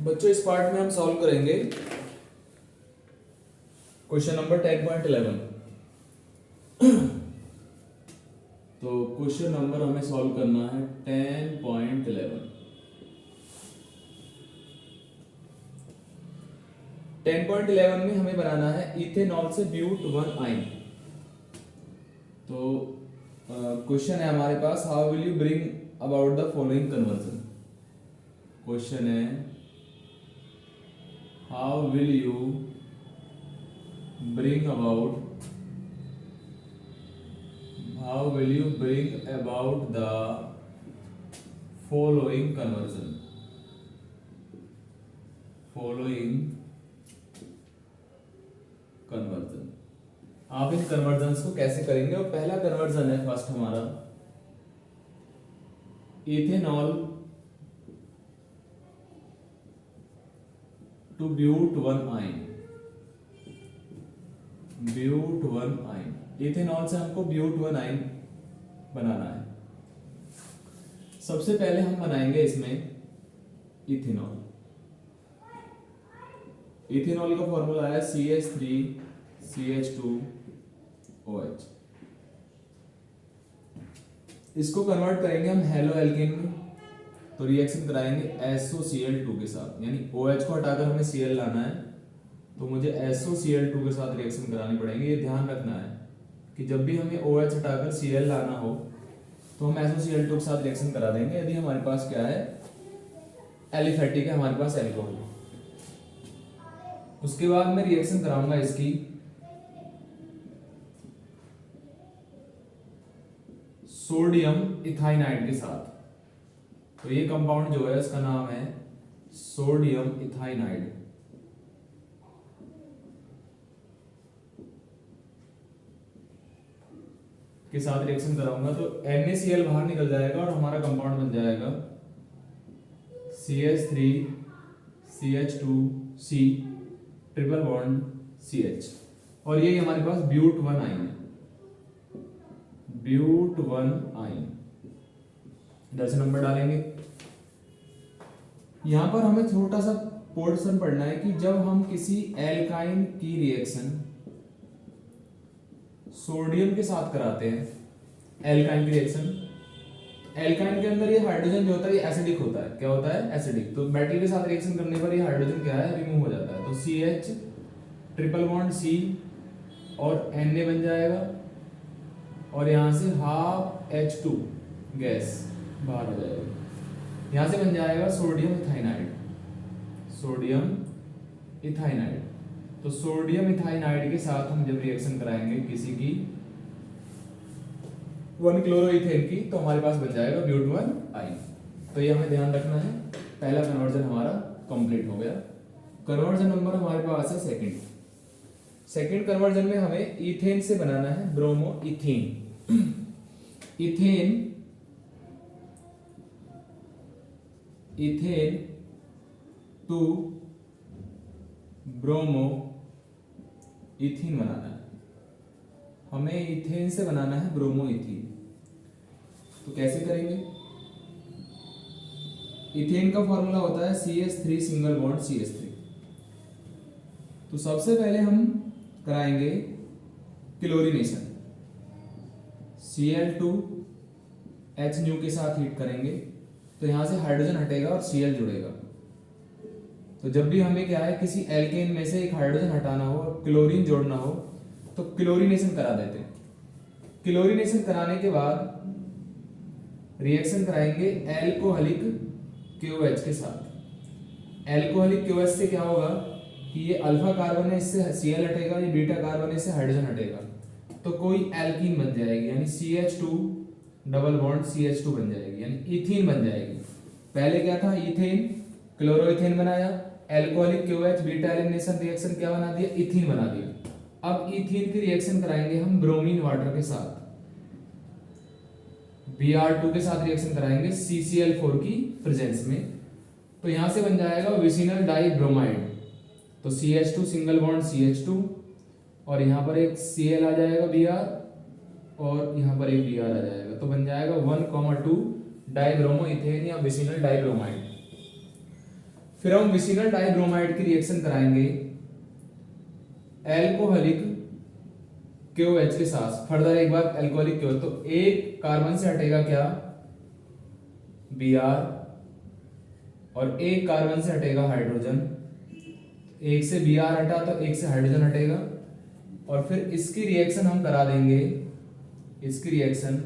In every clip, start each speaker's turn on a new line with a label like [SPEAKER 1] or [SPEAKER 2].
[SPEAKER 1] बच्चों इस पार्ट में हम सॉल्व करेंगे क्वेश्चन नंबर 10.11। तो क्वेश्चन नंबर हमें सॉल्व करना है 10.11। 10.11 में हमें बनाना है इथेनॉल से ब्यूट वन आइन। तो क्वेश्चन है हमारे पास, how will you bring about the following conversion. Question है how will you bring about how will you bring about the following conversion आप इन कन्वर्जन्स को कैसे करेंगे। और पहला कन्वर्जन है फर्स्ट हमारा ethanol to ब्यूट one yne. ब्यूट one yne, ethanol से हमको ब्यूट वन आइन बनाना है। सबसे पहले हम बनाएंगे इसमें इथेनॉल। इथेनॉल का फॉर्मूला है CH3CH2OH। इसको कन्वर्ट करेंगे हम हेलो एल्केन में, तो रिएक्शन कराएंगे SOCl2 के साथ, यानी OH को हटाकर हमें Cl लाना है, तो मुझे SOCl2 के साथ रिएक्शन करानी पड़ेगी। ये ध्यान रखना है कि जब भी हमें OH हटाकर Cl लाना हो तो हम SOCl2 के साथ रिएक्शन करा देंगे यदि हमारे पास क्या है, एलिफेटिक है हमारे पास एल्कोहल। उसके बाद मैं रिएक्शन कराऊंगा इसकी सोडियम इथाइनाइड के साथ। तो ये कंपाउंड जो है इसका नाम है सोडियम इथाइनाइड। के साथ रिएक्शन कराऊंगा तो NaCl बाहर निकल जाएगा और हमारा कंपाउंड बन जाएगा CH3CH2C ट्रिपल बॉन्ड CH। और ये हमारे पास ब्यूट वन आइन है, ब्यूट वन आइन। इधर से नंबर डालेंगे। यहां पर हमें छोटा सा पोर्शन पढ़ना है कि जब हम किसी एल्काइन की रिएक्शन सोडियम के साथ कराते हैं, एल्काइन की रिएक्शन, एल्काइन के अंदर ये हाइड्रोजन जो होता है ये एसिडिक होता है। क्या होता है? एसिडिक। तो मेटल के साथ रिएक्शन करने पर ये हाइड्रोजन क्या है, रिमूव हो जाता है। तो CH ट्रिपल बॉन्ड C और Na बन जाएगा और यहां से हाफ H2 गैस बाहर हो जाएगा। यहां से बन जाएगा सोडियम इथाइनाइड, सोडियम इथाइनाइड। तो सोडियम इथाइनाइड के साथ हम जब रिएक्शन कराएंगे किसी की 1 क्लोरोइथेन की, तो हमारे पास बन जाएगा ब्यूट वन आइन। तो ये हमें ध्यान रखना है। पहला कन्वर्जन हमारा कंप्लीट हो गया। कन्वर्जन नंबर हमारे पास है सेकंड। सेकंड कन्वर्जन में हमें इथेन से बनाना है bromoethane. Ethane to bromoethene बनाना है। हमें इथेन से बनाना है ब्रोमो इथीन। तो कैसे करेंगे? इथेन का फॉर्मूला होता है CH3 सिंगल बॉन्ड CH3। तो सबसे पहले हम कराएंगे क्लोरीनेशन। Cl2H न्यू के साथ हीट करेंगे तो यहां से हाइड्रोजन हटेगा और Cl जुड़ेगा। तो जब भी हमें क्या है, किसी एल्केन में से एक हाइड्रोजन हटाना हो और क्लोरीन जोड़ना हो तो क्लोरीनेशन करा देते हैं। क्लोरीनेशन कराने के बाद रिएक्शन कराएंगे एल्कोहलिक KOH के साथ। एल्कोहलिक KOH से क्या होगा कि ये अल्फा कार्बन है, इससे Cl हटेगा, ये बीटा कार्बन है, इससे हाइड्रोजन हटेगा, तो कोई एल्कीन बन जाएगी, यानी CH2 डबल बॉन्ड CH2 बन जाएगी, यानी इथीन बन जाएगी। पहले क्या था, इथेन, क्लोरोइथेन बनाया, alcoholic KOH beta elimination reaction क्या बना दिया, इथीन बना दिया। अब इथीन की रिएक्शन कराएंगे हम ब्रोमीन वाटर के साथ। Br2 के साथ रिएक्शन कराएंगे CCl4 की प्रेजेंस में। तो यहां से बन जाएगा विसिनल डाइब्रोमाइड। तो CH2 सिंगल बॉन्ड CH2 और यहां पर एक Cl आ जाएगा Br और यहां पर एक Br आ जाएगा। तो बन जाएगा 1,2 डाइब्रोमो इथेन या विसिनल डाइब्रोमाइड। फिर हम विसिनल डाइब्रोमाइड की रिएक्शन कराएंगे एल्कोहलिक KOH के साथ। फर्दर एक बार एल्कोहलिक क्यों, तो एक कार्बन से हटेगा क्या, Br, और एक कार्बन से हटेगा हाइड्रोजन। एक से Br हटा तो एक से हाइड्रोजन हटेगा, और फिर इसकी रिएक्शन हम करा देंगे, इसकी रिएक्शन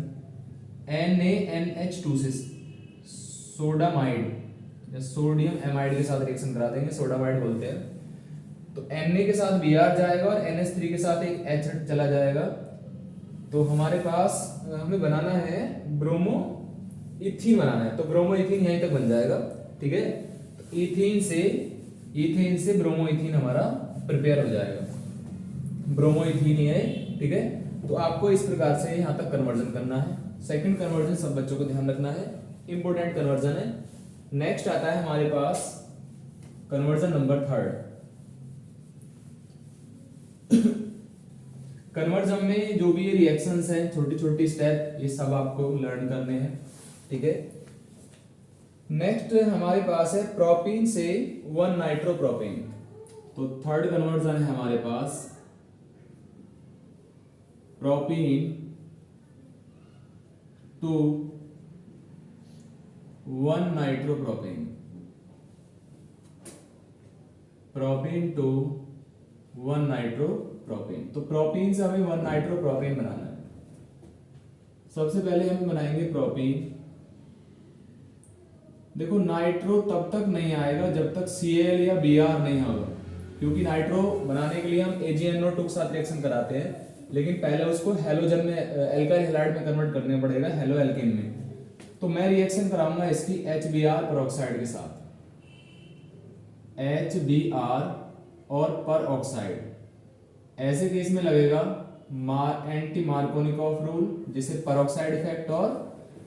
[SPEAKER 1] NaNH2 से सोडामाइड या सोडियम एमाइड के साथ रिएक्शन करा देंगे, सोडामाइड बोलते हैं। तो Na के साथ Br जाएगा और NH3 के साथ एक H चला जाएगा। तो हमारे पास हमें बनाना है ब्रोमो इथीन बनाना है, तो ब्रोमो इथीन यहीं तक बन जाएगा, ठीक है। तो इथीन से ब्रोमो इथीन हमारा प्रिपेयर हो जाएगा, ब्रोमो इथीन ही है, ठीक है। तो आपको इस प्रकार से यहाँ तक कन्वर्जन करना है। सेकंड कन्वर्जन सब बच्चों को ध्यान रखना है, इंपॉर्टेंट कन्वर्जन है। नेक्स्ट आता है हमारे पास कन्वर्जन नंबर 3। कन्वर्जन में जो भी ये रिएक्शंस हैं, छोटी छोटी स्टेप, ये सब आपको लर्न करने हैं, ठीक है। नेक्स्ट हमारे पास है प्रोपीन से 1 नाइट्रोप्रोपेन। तो थर्ड कन्वर्जन है हमारे पास propene to 1 nitropropane, propene to 1 nitropropane. तो प्रोपीन से हमें 1 नाइट्रोप्रोपेन बनाना है। सबसे पहले हम बनाएंगे प्रोपीन। देखो नाइट्रो तब तक नहीं आएगा जब तक Cl या Br नहीं होगा, क्योंकि नाइट्रो बनाने के लिए हम AgNO2 के साथ रिएक्शन कराते हैं, लेकिन पहले उसको हेलोजन में, एल्काइल हैलाइड में कन्वर्ट करना पड़ेगा, हेलो एल्केन में। तो मैं रिएक्शन कराऊंगा इसकी HBr पेरोक्साइड के साथ, HBr और पर ऑक्साइड। ऐसे केस में लगेगा एंटी मार्कोनिकॉफ रूल, जिसे पेरोक्साइड इफेक्ट और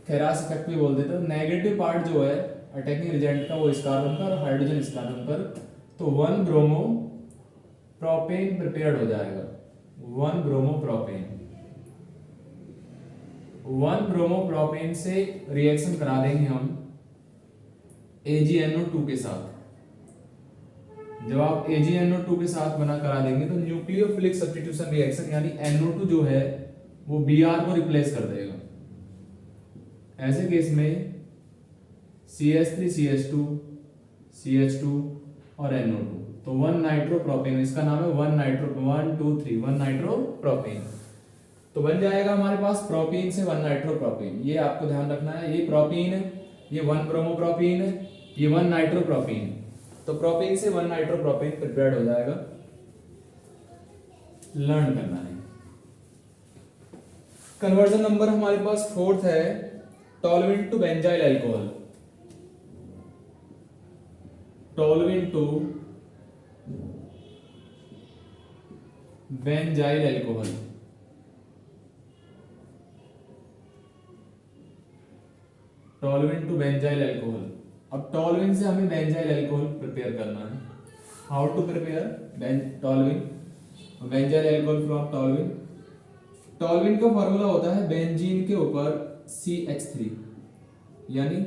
[SPEAKER 1] खेरास इफेक्ट भी बोल देते हैं। नेगेटिव पार्ट जो है अटैकिंग एजेंट का वो इस कार्बन पर और हाइड्रोजन इस कार्बन पर, तो 1 ब्रोमो प्रोपेन प्रिपेयर्ड हो जाएगा, 1 ब्रोमो प्रोपेन। 1 ब्रोमो प्रोपेन से रिएक्शन करा देंगे हम AgNO2 के साथ। जब आप AgNO2 के साथ बना करा देंगे तो न्यूक्लियोफिलिक सब्स्टिट्यूशन रिएक्शन, यानी NO2 जो है वो Br को रिप्लेस कर देगा। ऐसे केस में CH3 CH2 CH2 और NO2, तो 1 नाइट्रोप्रोपेन, इसका नाम है 1 नाइट्रोप्रोपेन। तो बन जाएगा हमारे पास प्रोपीन से 1 नाइट्रोप्रोपेन। ये आपको ध्यान रखना है, ये प्रोपीन है, ये 1 ब्रोमोप्रोपीन है, ये 1 नाइट्रोप्रोपेन। तो प्रोपीन से 1 नाइट्रोप्रोपेन प्रिपेयर्ड हो जाएगा, लर्न करना है। कन्वर्जन नंबर हमारे पास 4th है toluene to benzyl alcohol. Toluene to benzyl alcohol. Toluene to benzyl alcohol. अब टोल्यूइन से हमें बेंजाइल अल्कोहल प्रिपेयर करना है। How to prepare toluene benzyl alcohol from toluene. Toluene का फॉर्मूला होता है बेंजीन के ऊपर CH3, यानी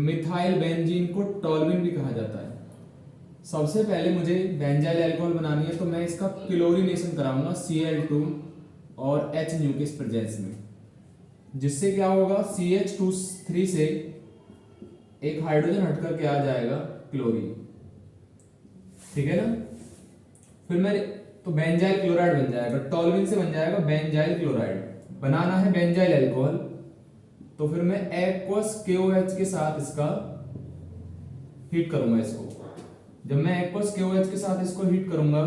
[SPEAKER 1] मिथाइल बेंजीन को टोल्यूइन भी कहा जाता है। सबसे पहले मुझे बेंजाइल अल्कोहल बनानी है, तो मैं इसका क्लोरीनेशन कराऊंगा Cl2 और H न्यू के प्रेजेंस में, जिससे क्या होगा CH2 से एक हाइड्रोजन हटकर के आ जाएगा क्लोरीन, ठीक है ना। फिर मैं तो बेंजाइल क्लोराइड बन जाएगा, टोल्यूइन से बन जाएगा बेंजाइल क्लोराइड। बनाना है बेंजाइल अल्कोहल, तो फिर मैं एक्वस KOH के साथ इसका हीट करूंगा इसको। जब मैं एक्वस KOH के साथ इसको हीट करूंगा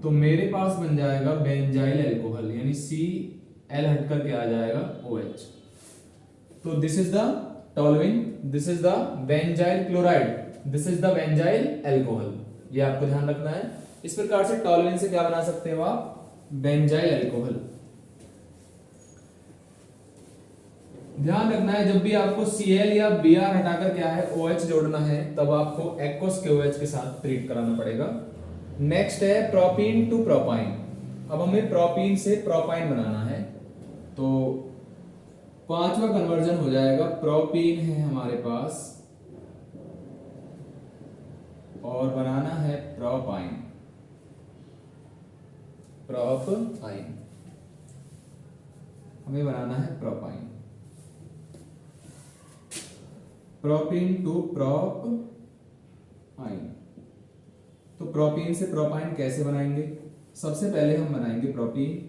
[SPEAKER 1] तो मेरे पास बन जाएगा बेंजाइल अल्कोहल, यानी Cl हट करके आ जाएगा OH। तो this is the toluene, this is the benzyl chloride, this is the benzyl alcohol. ये आपको ध्यान रखना है। इस प्रकार से टोल्यूइन से क्या बना सकते हो आप, बेंजाइल अल्कोहल। ध्यान रखना है जब भी आपको Cl या Br हटाकर क्या है OH जोड़ना है, तब आपको एक्वस KOH के साथ ट्रीट कराना पड़ेगा। नेक्स्ट है प्रोपीन टू प्रोपाइन। अब हमें प्रोपीन से प्रोपाइन बनाना है, तो 5वां कन्वर्जन हो जाएगा। प्रोपीन है हमारे पास और बनाना है प्रोपाइन। प्रोपाइन हमें बनाना है प्रोपाइन। Propene to propyne. तो प्रोपीन से प्रोपाइन कैसे बनाएंगे? सबसे पहले हम बनाएंगे प्रोपीन।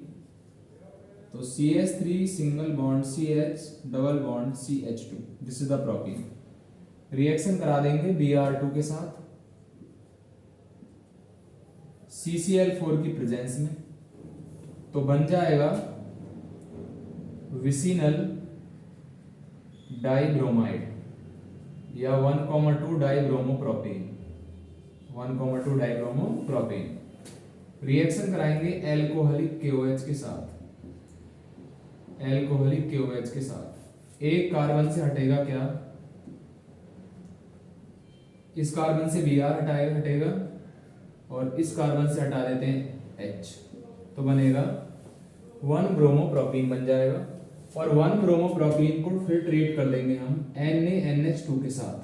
[SPEAKER 1] तो CH3 single bond CH double bond CH2, this is the propene. Reaction करा देंगे Br2 के साथ CCl4 की प्रेजेंस में, तो बन जाएगा विसिनल डाइब्रोमाइड या 1,2 डाइब्रोमोप्रोपेन। 1,2 डाइब्रोमोप्रोपेन। रिएक्शन कराएंगे एल्कोहलिक KOH के साथ। एल्कोहलिक KOH के साथ एक कार्बन से हटेगा क्या? इस कार्बन से Br हटेगा और इस कार्बन से हटा देते हैं H, तो बनेगा 1 ब्रोमोप्रोपीन बन जाएगा। और 1 ब्रोमोप्रोपीन को फिर ट्रीट कर लेंगे हम NaNH2 के साथ।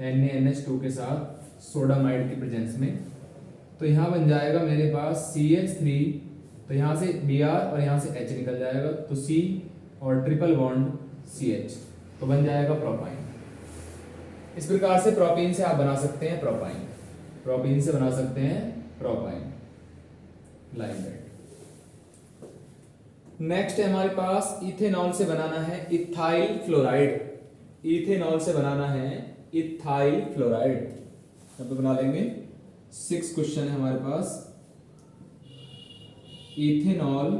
[SPEAKER 1] NaNH2 के साथ सोडामाइड की प्रेजेंस में, तो यहाँ बन जाएगा मेरे पास CH3, तो यहाँ से Br और यहाँ से H निकल जाएगा, तो C और ट्रिपल बॉन्ड CH, तो बन जाएगा प्रोपाइन। इस प्रकार से प्रोपीन से आप बना सकते हैं प्रोपाइन। प्रोपीन से बना सकते हैं प्रोपाइन, लाइक दैट। नेक्स्ट है हमारे पास इथेनॉल से बनाना है इथाइल फ्लोराइड। इथेनॉल से बनाना है इथाइल फ्लोराइड, यहाँ पे बना लेंगे। 6 क्वेश्चन है हमारे पास। Ethanol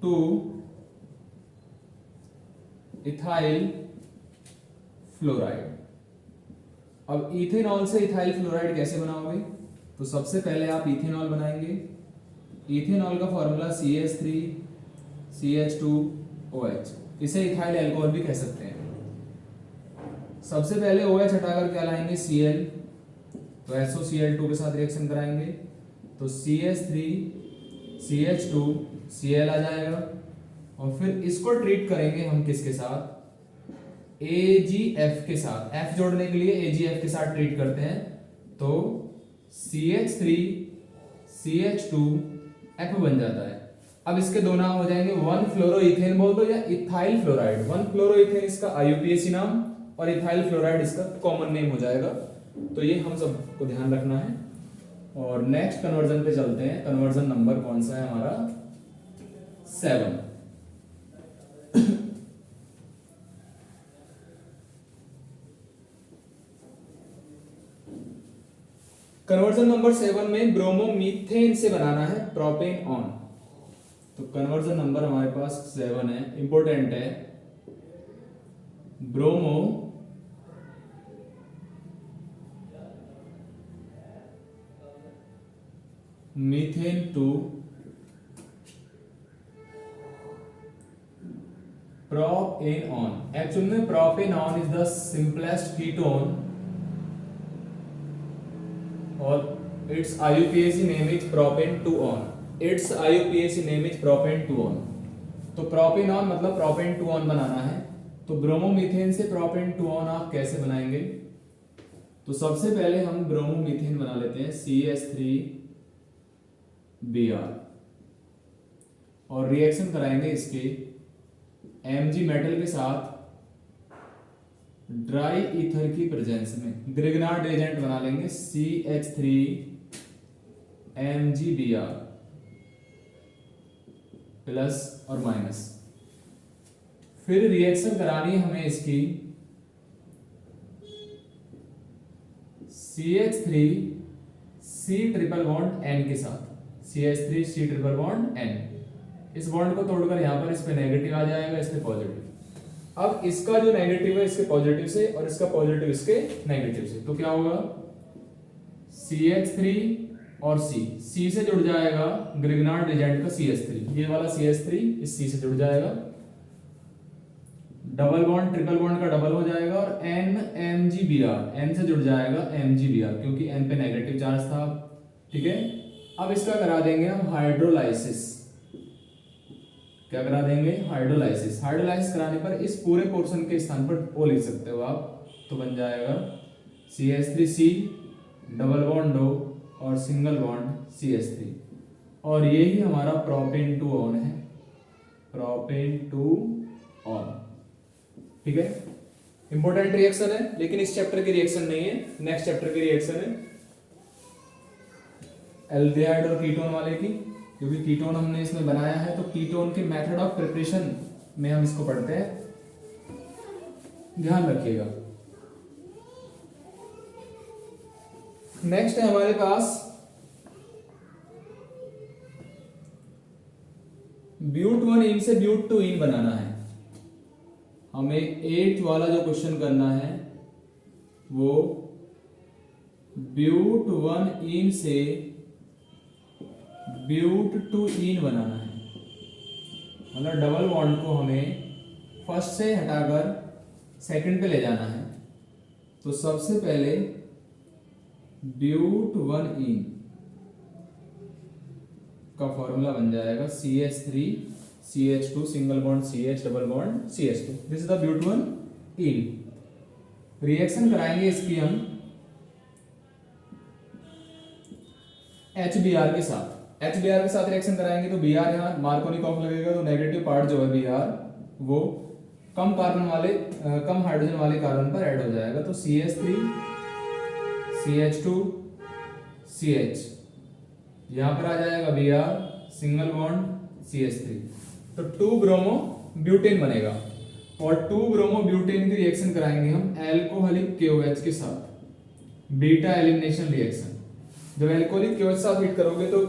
[SPEAKER 1] to ethyl fluoride. अब इथेनॉल से इथाइल फ्लोराइड कैसे बनाओगे? तो सबसे पहले आप इथेनॉल बनाएंगे। इथेनॉल का फॉर्मूला CH3 CH2OH, इसे इथाइल अल्कोहल भी कह सकते हैं। सबसे पहले OH हटाकर क्या लाएंगे? Cl, तो SOCl2 के साथ रिएक्शन कराएंगे, तो CH3 CH2 Cl आ जाएगा। और फिर इसको ट्रीट करेंगे हम किसके साथ? AgF के साथ। F जोड़ने के लिए AgF के साथ ट्रीट करते हैं, तो CH3 CH2 F बन जाता है। अब इसके दो नाम हो जाएंगे, 1 फ्लोरोइथेन बोल दो या इथाइल फ्लोराइड। 1 फ्लोरोइथेन इसका IUPAC नाम और इथाइल फ्लोराइड इसका कॉमन नेम हो जाएगा। तो ये हम सबको ध्यान रखना है। और नेक्स्ट कन्वर्जन पे चलते हैं। कन्वर्जन नंबर कौन सा है हमारा? 7। कन्वर्जन नंबर 7 में ब्रोमोमीथेन से बनाना है प्रोपेन ऑन। तो कन्वर्जन नंबर हमारे पास 7 है, इंपॉर्टेंट है। Bromomethane to propanone. Actual में propanone is the simplest ketone और its IUPAC name is propan2-on। its IUPAC name is propan2-on। तो प्रोपेनॉन मतलब प्रोपेन2-on बनाना है। तो ब्रोमोमीथेन से प्रोपेन2-on आप कैसे बनाएंगे? तो सबसे पहले हम ब्रोमोमीथेन बना लेते हैं CH3Br और रिएक्शन कराएंगे इसके Mg मेटल के साथ ड्राई ईथर की प्रेजेंस में। ग्रिग्नार्ड एजेंट बना लेंगे CH3MgBr प्लस और माइनस। फिर रिएक्शन करानी है हमें इसकी CH3C ट्रिपल बॉन्ड N के साथ। CH3C ट्रिपल बॉन्ड N, इस बॉन्ड को तोड़कर यहां पर इस पे नेगेटिव आ जाएगा, इस पे पॉजिटिव। अब इसका जो नेगेटिव है इसके पॉजिटिव से और इसका पॉजिटिव इसके नेगेटिव से, तो क्या होगा? CH3 और C से जुड़ जाएगा ग्रिग्नार्ड एजेंट का CH3, ये वाला CH3 इस C से जुड़ जाएगा, डबल बॉन्ड ट्रिपल बॉन्ड का डबल हो जाएगा और NMgBr, N से जुड़ जाएगा MgBr क्योंकि N पे नेगेटिव चार्ज था। ठीक है, अब इसका करा देंगे हम हाइड्रोलाइसिस। क्या करा देंगे? हाइड्रोलाइसिस। हाइड्रोलाइसिस कराने पर इस पूरे पोर्शन के स्थान पर O लिख सकते हो आप, तो बन जाएगा CH3C डबल बॉन्ड O और सिंगल बॉन्ड CH3। और यही हमारा प्रोपेन टू ऑन है, प्रोपेन टू ऑन। ठीक है, इंपॉर्टेंट रिएक्शन है लेकिन इस चैप्टर की रिएक्शन नहीं है, नेक्स्ट चैप्टर की रिएक्शन है एल्डिहाइड और कीटोन वाले की, क्योंकि कीटोन हमने इसमें बनाया है तो कीटोन के मेथड ऑफ प्रिपरेशन में हम इसको पढ़ते हैं, ध्यान रखिएगा। नेक्स्ट है हमारे पास ब्यूट 1 से ब्यूट 2 बनाना है। हमें 8th वाला जो क्वेश्चन करना है वो ब्यूट 1 से ब्यूट 2 बनाना है। मतलब डबल बॉन्ड को हमें फर्स्ट से हटाकर सेकंड पे ले जाना है। तो सबसे पहले ब्यूट 1 का फॉर्मूला बन जाएगा CH3 CH2 single bond CH double bond CH2। This is the ब्यूट 1 रिएक्शन कराएंगे इसकी हम HBr के साथ। HBr के साथ रिएक्शन कराएंगे तो Br यहाँ मार्कोनिकॉफ लगेगा, तो नेगेटिव पार्ट जो है Br वो कम हाइड्रोजन वाले कार्बन पर ऐड हो जाएगा। तो CH3 CH2 CH यहां पर आ जाएगा Br सिंगल बॉन्ड CH3, तो 2 ब्रोमो ब्यूटेन बनेगा। और 2 ब्रोमो ब्यूटेन की रिएक्शन कराएंगे हम एल्कोहलिक KOH के साथ, बीटा एलिमिनेशन रिएक्शन। जब एल्कोहलिक KOH साथ हीट करोगे तो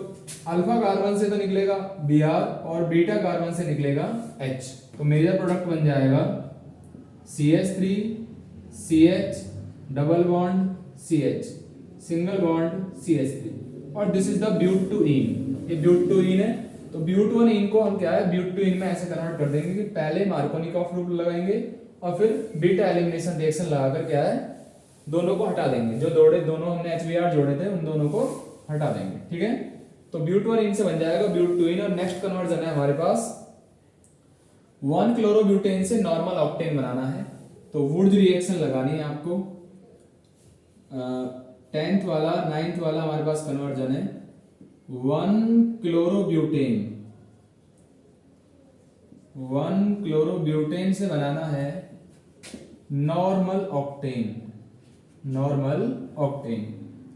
[SPEAKER 1] अल्फा कार्बन से तो निकलेगा Br और बीटा कार्बन से निकलेगा H, तो मेजर प्रोडक्ट बन जाएगा CH3 CH double bond CH single bond CH3। और दिस इज द ब्यूट 2 ये ब्यूट 2 है। तो ब्यूट 1 को हम क्या है ब्यूट 2 में ऐसे कन्वर्ट कर देंगे कि पहले मार्कोनिकॉफ ग्रुप लगाएंगे और फिर बीटा एलिमिनेशन रिएक्शन लगाकर क्या है दोनों को हटा देंगे। जो दोनों हमने HBr जोड़े थे उन दोनों को हटा देंगे। ठीक है, तो ब्यूट 1 से बन जाएगा ब्यूट 2 और नेक्स्ट कन्वर्जन है हमारे पास 1 क्लोरोब्यूटेन से नॉर्मल ऑक्टेन बनाना है। तो वुड्स रिएक्शन लगानी है आपको। 10th वाला 9th वाला हमारे पास कन्वर्जन है 1 क्लोरोब्यूटेन से बनाना है नॉर्मल ऑक्टेन।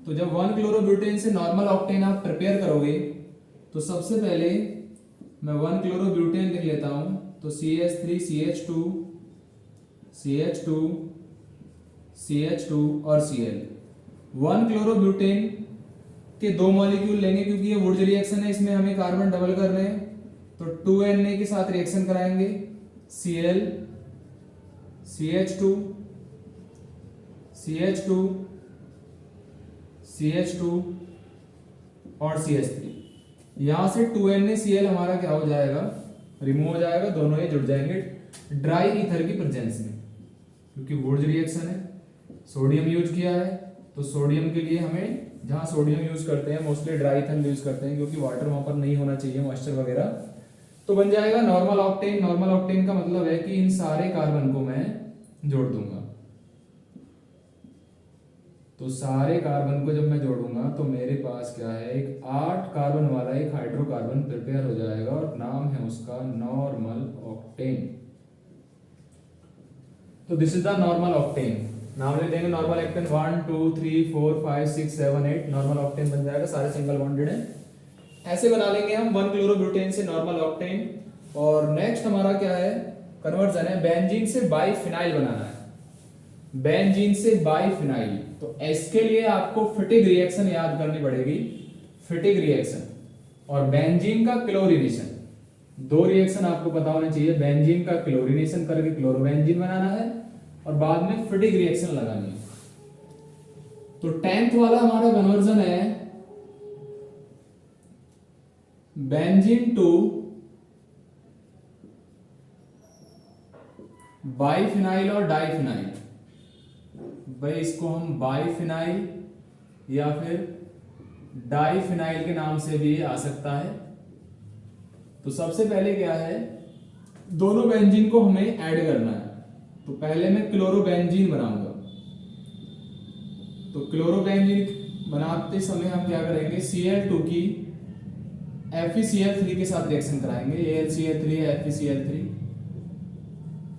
[SPEAKER 1] तो जब 1 क्लोरोब्यूटेन से नॉर्मल ऑक्टेन आप प्रिपेयर करोगे तो सबसे पहले मैं 1 क्लोरोब्यूटेन लिख लेता हूं। तो CH3 CH2 और Cl। 1 क्लोरोब्यूटेन के 2 मॉलिक्यूल लेंगे क्योंकि ये वुड्स रिएक्शन है, इसमें हमें कार्बन डबल करने हैं। तो 2Na के साथ रिएक्शन कराएंगे Cl CH2 और CH3। यहां से 2NaCl हमारा क्या हो जाएगा रिमूव हो जाएगा, दोनों ये जुड़ जाएंगे ड्राई ईथर की प्रेजेंस में, क्योंकि वुड्स रिएक्शन है। सोडियम यूज किया है तो सोडियम के लिए हमें जहां सोडियम यूज करते हैं मोस्टली ड्राई ईथर यूज करते हैं क्योंकि वाटर वहां पर नहीं होना चाहिए मॉइस्चर वगैरह। तो बन जाएगा नॉर्मल ऑक्टेन। नॉर्मल ऑक्टेन का मतलब है कि इन सारे कार्बन को मैं जोड़ दूंगा। तो सारे कार्बन को जब मैं जोड़ूंगा तो मेरे पास क्या है एक 8 कार्बन वाला एक हाइड्रोकार्बन प्रिपेयर हो जाएगा और नाम है उसका नॉर्मल ऑक्टेन। तो this is the normal octane. नाम ले देंगे नॉर्मल ऑक्टेन 1 2 3 4 5 6 7 8 नॉर्मल ऑक्टेन बन जाएगा, सारे सिंगल बॉन्डेड है। ऐसे बना लेंगे हम 1 क्लोरोब्यूटेन से नॉर्मल ऑक्टेन। और नेक्स्ट हमारा क्या है कन्वर्जन है बेंजीन से बाइफिनाइल बनाना है। बेंजीन से बाइफिनाइल, तो इसके लिए आपको फिटिक रिएक्शन याद करनी पड़ेगी। फिटिक रिएक्शन और बेंजीन का क्लोरीनेशन, 2 रिएक्शन आपको पता होने चाहिए। बेंजीन का क्लोरीनेशन करके क्लोरोबेंजीन बनाना है और बाद में फिटिक रिएक्शन लगानी है। तो 10th वाला हमारा कन्वर्जन है बेंजीन टू बाइफिनाइल और डाइफिनाइल। भाई इसको हम बाइफिनाइल या फिर डाइफिनाइल के नाम से भी आ सकता है। तो सबसे पहले क्या है दोनों बेंजीन को हमें ऐड करना है। तो पहले मैं क्लोरोबेंजीन बनाऊंगा। तो क्लोरोबेंजीन बनाते समय हम क्या करेंगे, Cl2 की FeCl3 के साथ रिएक्शन कराएंगे। AlCl3 है, FeCl3,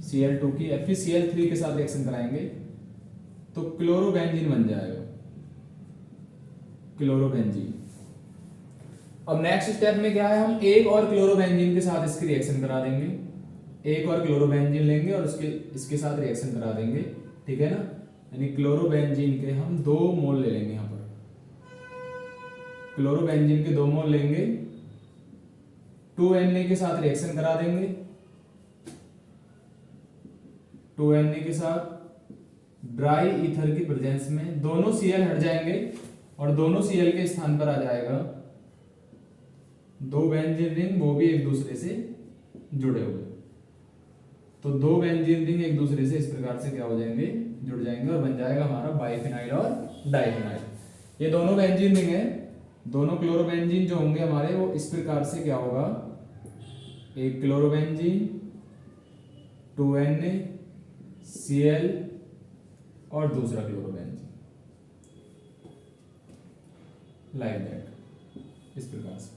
[SPEAKER 1] Cl2 की FeCl3 के साथ रिएक्शन कराएंगे तो क्लोरोबेंजीन बन जाएगा, क्लोरोबेंजीन। अब नेक्स्ट स्टेप में क्या है, हम एक और क्लोरोबेंजीन के साथ इसकी रिएक्शन करा देंगे। एक और क्लोरोबेंजीन लेंगे और इसके साथ रिएक्शन करा देंगे, ठीक है ना। यानी क्लोरोबेंजीन के हम 2 मोल ले लेंगे। यहाँ पर क्लोरोबेंजीन के 2 मोल लेंगे, 2Na के साथ रिएक्शन करा देंगे, 2Na के साथ ड्राई ईथर की प्रेजेंस में दोनों Cl हट जाएंगे और दोनों Cl के स्थान पर आ जाएगा 2 बेंजीन रिंग, वो भी एक दूसरे से जुड़े हुए। तो 2 बेंजीन रिंग एक दूसरे से इस प्रकार से क्या हो जाएंगे, जुड़ जाएंगे और बन जाएगा हमारा बाइफिनाइल और डाइफिनाइल। ये दोनों बेंजीन रिंग है, दोनों क्लोरोबेंजीन जो होंगे हमारे वो इस प्रकार से क्या होगा, एक क्लोरोबेंजीन 2Na Cl और दूसरा क्लोरोबेंजीन, लाइक दैट, इस प्रकार से।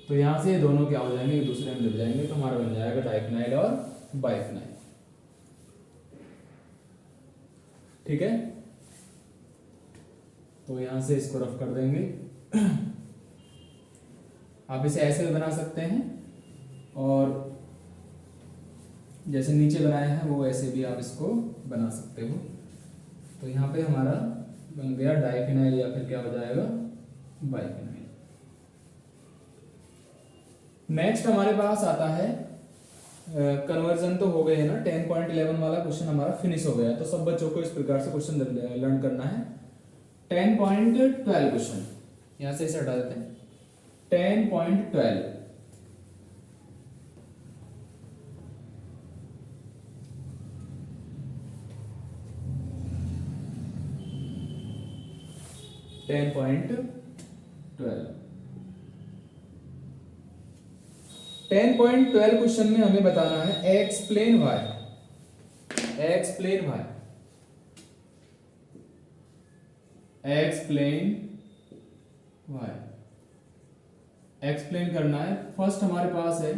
[SPEAKER 1] तो यहां से ये दोनों क्या हो जाएंगे, एक दूसरे में जुड़ जाएंगे तो हमारा बन जाएगा डाइफिनाइल और बाइफिनाइल, ठीक है। तो यहां से इसको रफ कर देंगे। आप इसे ऐसे भी बना सकते हैं और जैसे नीचे बनाया है वो ऐसे भी आप इसको बना सकते हो। तो यहाँ पे हमारा बन गया डाइफिनाइल या फिर क्या हो जाएगा, बाइफिनाइल। नेक्स्ट हमारे पास आता है कन्वर्जन। तो हो गए है ना, 10.11 वाला क्वेश्चन हमारा फिनिश हो गया। तो सब बच्चों को इस प्रकार से क्वेश्चन लर्न करना है। 10.12 क्वेश्चन यहां से इसे हटा देते हैं। 10.12 10.12 क्वेश्चन में हमें बताना है explain why. Explain why, explain why, explain करना है। फर्स्ट हमारे पास है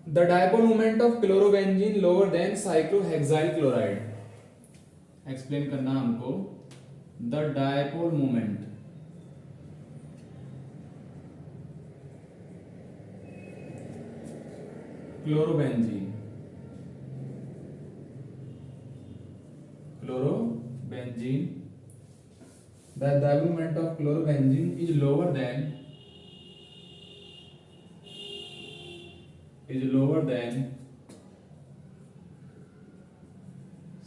[SPEAKER 1] the dipole moment of chlorobenzene lower than cyclohexyl chloride. Explain करना हमको the dipole moment chlorobenzene, chlorobenzene, the development of chlorobenzene is lower than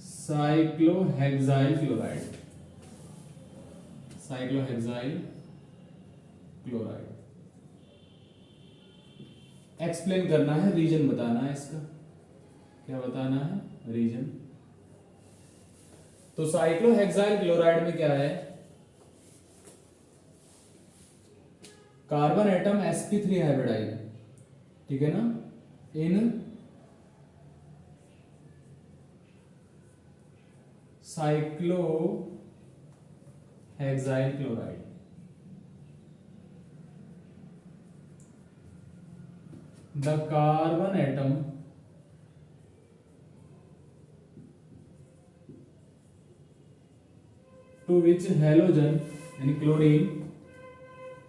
[SPEAKER 1] cyclohexyl chloride, cyclohexyl chloride। Explain करना है, reason बताना है इसका। क्या बताना है, रीजन। तो साइक्लोहेक्साइल क्लोराइड में क्या है, कार्बन एटम sp3 हाइब्रिडाइज, ठीक है ना, in cyclohexyl chloride. The carbon atom to which halogen यानी chlorine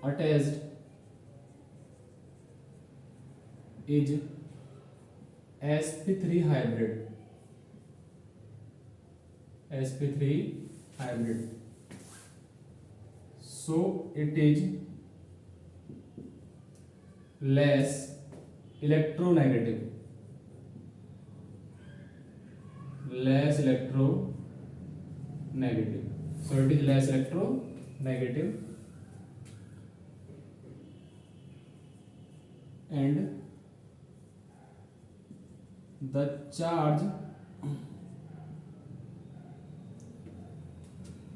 [SPEAKER 1] attached is sp3 hybrid, sp3 hybrid, so it is less electronegative, less electronegative, so it is less electronegative and the charge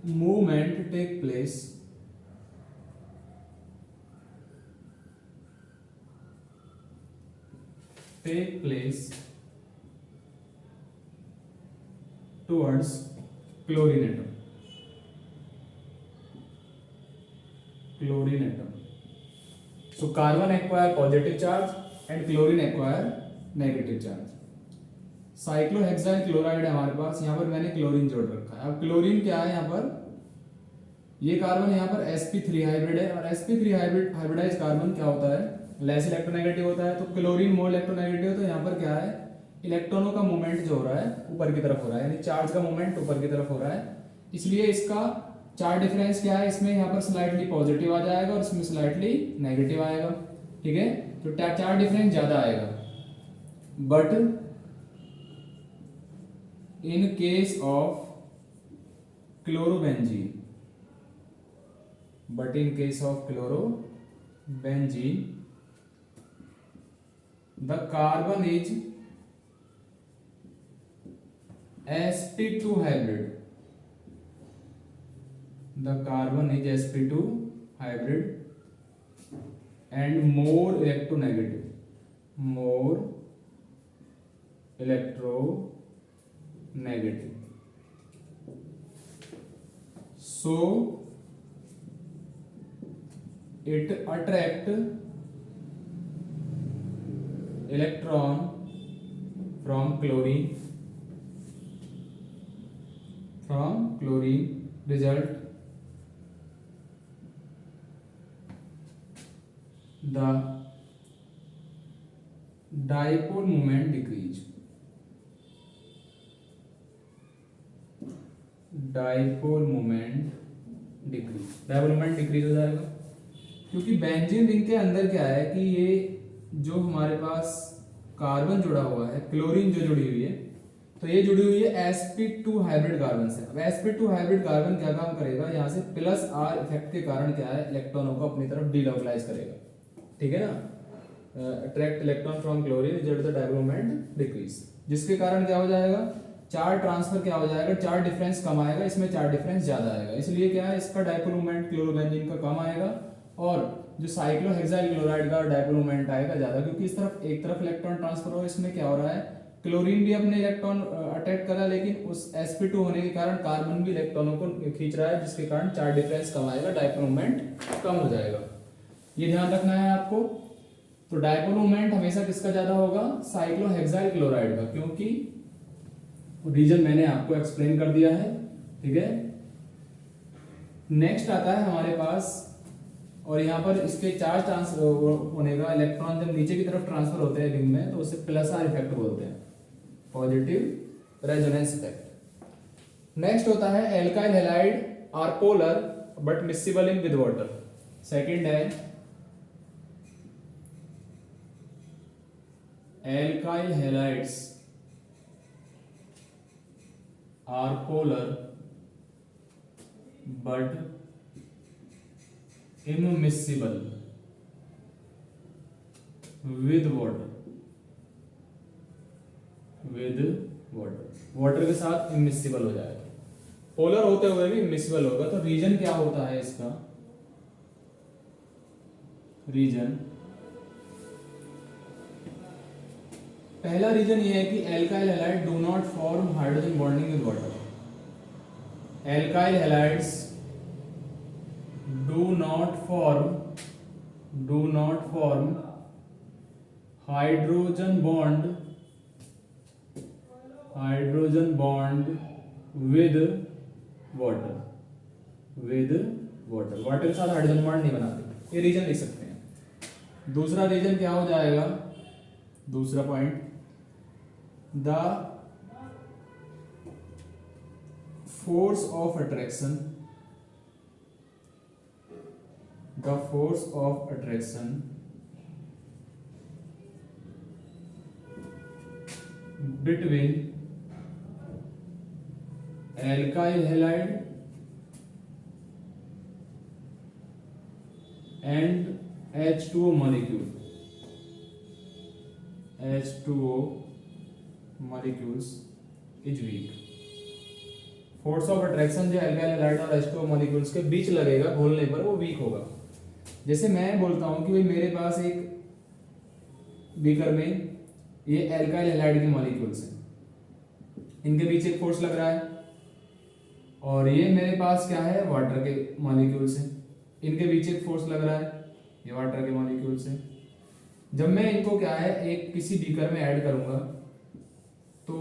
[SPEAKER 1] movement take place towards chlorine atom, chlorine atom. So carbon acquire positive charge and chlorine acquire negative charge. Cyclohexyl chloride है हमारे पास, यहाँ पर मैंने chlorine जोड़ रखा है। अब chlorine क्या है, यहाँ पर ये कार्बन यहाँ पर sp3 हाइब्रिड है, और sp3 हाइब्रिडाइज कार्बन क्या होता है, लेस इलेक्ट्रोनेगेटिव होता है। तो क्लोरीन मोर इलेक्ट्रोनेगेटिव, तो यहाँ पर क्या है, इलेक्ट्रॉनों का मूवमेंट जो हो रहा है ऊपर की तरफ हो रहा है, यानी चार्ज का मूवमेंट ऊपर की तरफ हो रहा है। इसलिए इसका चार्ज डिफरेंस क्या है, इसमें यहाँ पर स्लाइटली पॉजिटिव आ जाएगा और इसमें स्लाइटली नेगेटिव आएगा। ठीक है, तो चार्ज डिफरेंस ज्यादा आएगा। But in case of chlorobenzene, but in case of chlorobenzene the carbon is sp2 hybrid, the carbon is sp2 hybrid and more electronegative, more electronegative, so it attract electron from chlorine, result the dipole moment decrease, dipole moment decrease हो जाएगा। क्योंकि benzene ring के अंदर क्या है कि ये जो हमारे पास कार्बन जुड़ा हुआ है, क्लोरीन जो जुड़ी हुई है, तो ये जुड़ी हुई है sp2 हाइब्रिड कार्बन से। अब sp2 हाइब्रिड कार्बन क्या काम करेगा, यहाँ से प्लस आर इफेक्ट के कारण क्या है, इलेक्ट्रॉनों को अपनी तरफ डीलोकलाइज करेगा। ठीक है ना, attract electron from chlorine result the dipole moment decrease, जिसके कारण क्या हो जाएगा, चार्ज ट्रांसफर क्या हो जाएगा, चार्ज डिफरेंस कम आएगा, इसमें चार्ज डिफरेंस ज्यादा आएगा। इसलिए क्या है, इसका डायपोल मोमेंट क्लोरोबेंजीन का कम आएगा और जो साइक्लोहेक्साइल क्लोराइड का डायपोल मोमेंट आएगा ज्यादा, क्योंकि इस तरफ एक तरफ इलेक्ट्रॉन ट्रांसफर हो, इसमें क्या हो रहा है, क्लोरीन भी अपने इलेक्ट्रॉन अटैक कर रहा है, लेकिन उस sp2 होने के कारण कार्बन भी इलेक्ट्रॉनों को खींच रहा है, जिसके कारण चार्ज डिफरेंस कम आएगा, डायपोल मोमेंट कम हो जाएगा। ये ध्यान रखना है आपको। तो डायपोल मोमेंट हमेशा किसका ज्यादा होगा, साइक्लोहेक्साइल क्लोराइड का, क्योंकि रीजन मैंने आपको एक्सप्लेन कर दिया है। ठीक है, नेक्स्ट आता है हमारे पास, और यहाँ पर इसके चार्ज ट्रांसफर होने का, इलेक्ट्रॉन जब नीचे की तरफ ट्रांसफर होते हैं रिंग में, तो उसे प्लस आर इफेक्ट बोलते हैं, पॉजिटिव रेजोनेंस इफेक्ट। नेक्स्ट होता है alkyl halide are polar but miscible in with water. Second है alkyl halides are polar but immiscible with water, water के साथ immiscible हो जाएगा, पोलर होते हुए भी immiscible होगा। तो रीजन क्या होता है इसका, रीजन पहला रीजन ये है कि alkyl halide do not form hydrogen bonding with water. Alkyl halides do not form hydrogen bond with water, water के साथ हाइड्रोजन बॉन्ड नहीं बनाते। ये रीजन लिख सकते हैं। दूसरा रीजन क्या हो जाएगा, दूसरा point, the force of attraction, the force of attraction between alkyl halide and H2O molecule, is weak। Force of attraction जो एल्काइल हैलाइड और H2O मॉलिक्यूल्स के बीच लगेगा घोलने पर, वो वीक होगा। जैसे मैं बोलता हूं कि भाई मेरे पास एक बीकर में ये एल्काइल हैलाइड के मॉलिक्यूल्स हैं, इनके बीच एक फोर्स लग रहा है, और ये मेरे पास क्या है, वाटर के मॉलिक्यूल्स हैं, इनके बीच एक फोर्स लग रहा है, ये वाटर के मॉलिक्यूल्स हैं। जब मैं इनको क्या है एक किसी बीकर में ऐड करूंगा तो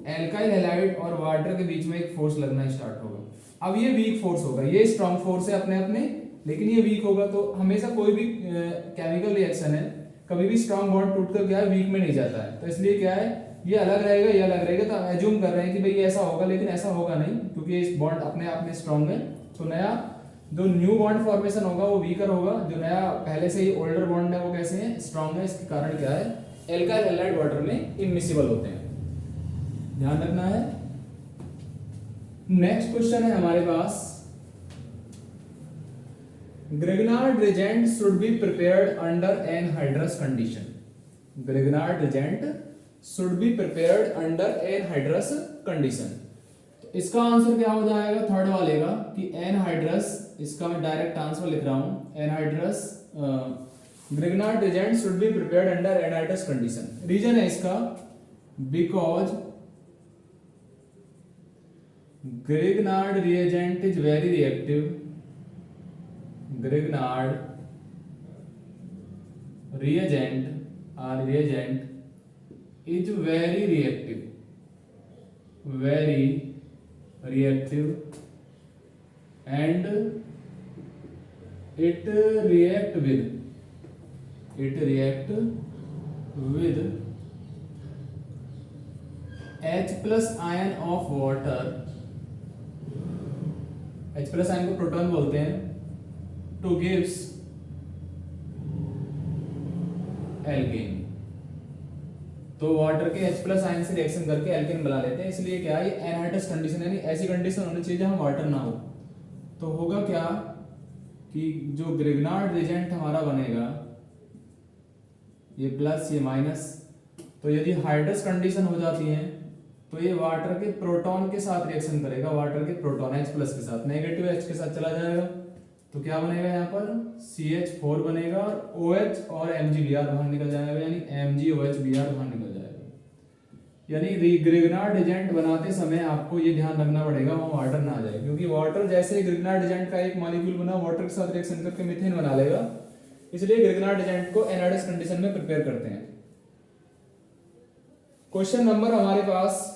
[SPEAKER 1] एल्काइल हैलाइड और वाटर के बीच में एक फोर्स लगना स्टार्ट होगा। अब ये वीक फोर्स होगा, ये स्ट्रॉन्ग फोर्स है अपने अपने, लेकिन ये वीक होगा। तो हमेशा कोई भी केमिकल रिएक्शन है कभी भी स्ट्रॉन्ग बॉन्ड टूटकर क्या है वीक में नहीं जाता है। तो इसलिए क्या है ये अलग रहेगा, ये अलग रहेगा। तो एज्यूम कर रहे हैं कि भाई ऐसा होगा, लेकिन ऐसा होगा नहीं, क्योंकि इस बॉन्ड अपने आप में स्ट्रॉन्ग है। तो नया जो न्यू बॉन्ड फॉर्मेशन होगा वो वीकर होगा, जो नया पहले से ही ओल्डर बॉन्ड है वो कैसे है, स्ट्रॉन्ग है। इसके कारण क्या है एल्काइल हैलाइड वाटर में इमिसिबल होते हैं, ध्यान रखना है। नेक्स्ट क्वेश्चन है हमारे पास, Grignard reagent should be prepared under anhydrous condition. Grignard reagent should be prepared under anhydrous condition. इसका आंसर क्या हो जाएगा थर्ड वाले का कि anhydrous, इसका मैं डायरेक्ट आंसर लिख रहा हूं anhydrous Grignard reagent should be prepared under anhydrous condition. Reason है इसका because Grignard reagent is very reactive. Grignard reagent or reagent is very reactive, and it react with H plus ion of water. H plus ion को proton बोलते हैं, to gives alkene. तो water के H plus ion से reaction करके alkene बना लेते हैं। इसलिए क्या है एनहाइड्रस कंडीशन, यानी ऐसी कंडीशन होनी चाहिए जहां वाटर ना हो। तो होगा क्या कि जो ग्रिग्नार्ड रिएजेंट हमारा बनेगा, ये प्लस ये माइनस, तो यदि हाइड्रस कंडीशन हो जाती है तो ये वाटर के प्रोटॉन के साथ रिएक्शन करेगा, वाटर के प्रोटॉन H प्लस के साथ, नेगेटिव H के साथ चला जाएगा। तो क्या बनेगा यहाँ पर CH4 बनेगा और OH और MgBr बाहर निकल जाएगा, यानी MgOHBr बाहर निकल जाएगा। यानी ग्रिग्नार्ड एजेंट बनाते समय आपको ये ध्यान रखना पड़ेगा वहाँ वाटर ना आ जाए, क्योंकि वाटर जैसे ग्रिग्नार्ड एजेंट का एक मॉलिक्यूल बना वाटर के साथ रिएक्शन करके मीथेन बना लेगा। इसलिए ग्रिग्नार्ड एजेंट को एनहाइड्रस कंडीशन में प्रिपेयर करते हैं। क्वेश्चन नंबर हमारे पास,